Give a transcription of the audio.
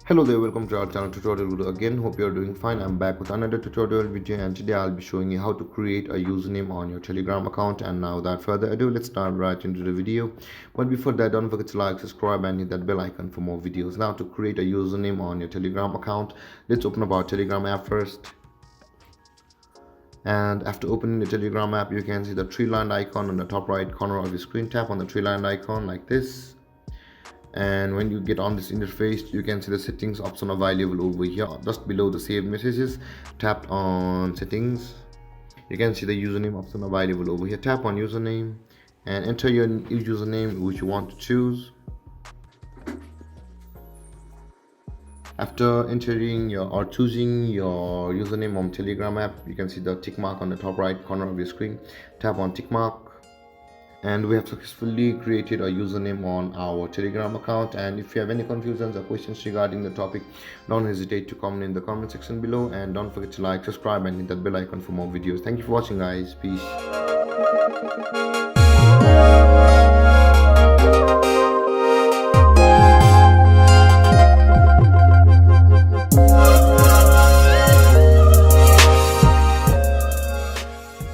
Hello there, welcome to our channel tutorial video again. Hope you're doing fine. I'm back with another tutorial video, and today I'll be showing you how to create a username on your Telegram account. And now without further ado, let's start right into the video. But before that, don't forget to like, subscribe and hit that bell icon for more videos. Now to create a username on your Telegram account, let's open up our Telegram app first. And after opening the Telegram app, you can see the three-line icon on the top right corner of your screen. Tap on the three-line icon like this, and when you get on this interface, you can see the settings option available over here just below the saved messages. Tap on settings, you can see the username option available over here. Tap on username and enter your username which you want to choose. After entering your or choosing your username on Telegram app, you can see the tick mark on the top right corner of your screen. Tap on tick mark, and we have successfully created a username on our Telegram account. And if you have any confusions or questions regarding the topic, don't hesitate to comment in the comment section below, and don't forget to like, subscribe and hit that bell icon for more videos. Thank you for watching, guys. Peace.